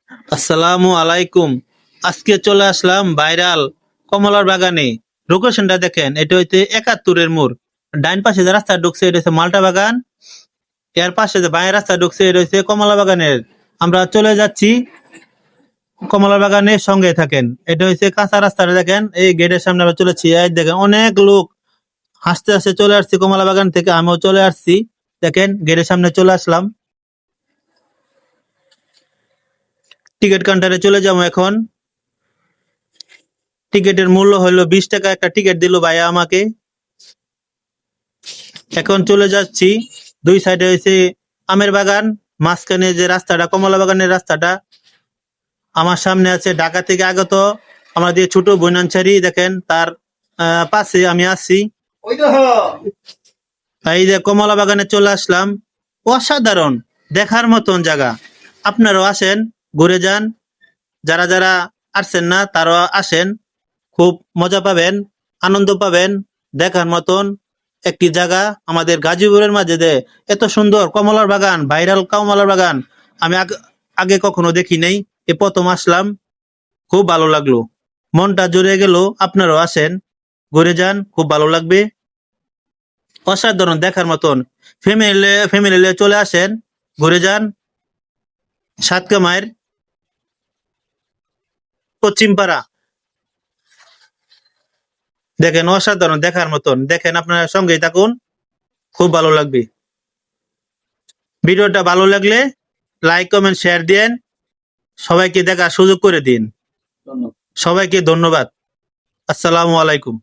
আসসালামু আলাইকুম। আজকে চলে আসলাম ভাইরাল কমলার বাগানে। লোকেশনটা দেখেন, এটা হইতে ৭১-এর মোড়। ডাইন পাশে যে রাস্তা ঢুকছে এটা হচ্ছে মালটা বাগান, এর পাশে যে বাঁয়ের রাস্তা ঢুকছে এটা হচ্ছে কমলা বাগানের। আমরা চলে যাচ্ছি কমলা বাগানের, সঙ্গে থাকেন। এটা হচ্ছে কাঁচা রাস্তাটা দেখেন, এই গেটের সামনে আমরা চলেছি। এই দেখেন অনেক লোক হাসতে হাসতে চলে আসছে কমলা বাগান থেকে, আমিও চলে আসছি। দেখেন গেটের সামনে চলে আসলাম, টিকিট কাউন্টারে চলে যাবো এখন। টিকিটের মূল্য হলো 20 টাকা, একটা টিকিট দিল ভাইয়া আমাকে। এখন চলে যাচ্ছি। দুই সাইডে হয়েছে আমের বাগান, মাঝখানে যে রাস্তাটা কমলা বাগানের রাস্তাটা। আমার সামনে আছে ঢাকা থেকে আগত আমাদের ছোট বৈনাঞ্চারি, দেখেন তার পাশে আমি আছি। এই যে কমলা বাগানে চলে আসলাম। অসাধারণ, দেখার মতন জায়গা। আপনারাও আসেন, ঘুরে যান। যারা যারা আসছেন না তারাও আসেন, খুব মজা পাবেন, আনন্দ পাবেন। দেখার মতন একটি জায়গা আমাদের গাজীপুরের মাঝে দে এত সুন্দর কমলার বাগান, ভাইরাল কমলার বাগান আমি আগে কখনো দেখি নাই, এ প্রথম আসলাম। খুব ভালো লাগলো, মনটা জুড়ে গেল। আপনারাও আসেন, ঘুরে যান, খুব ভালো লাগবে। অসাধারণ, দেখার মতন। ফ্যামিলি চলে আসেন, ঘুরে যান। সাতকামাইর পশ্চিমপাড়া, দেখেন অসাধারণ, দেখার মতন। দেখেন, আপনারা সঙ্গেই থাকুন, খুব ভালো লাগবে। ভিডিওটা ভালো লাগলে লাইক কমেন্ট শেয়ার দিন, সবাইকে দেখার সুযোগ করে দিন। সবাইকে ধন্যবাদ। আসসালামু আলাইকুম।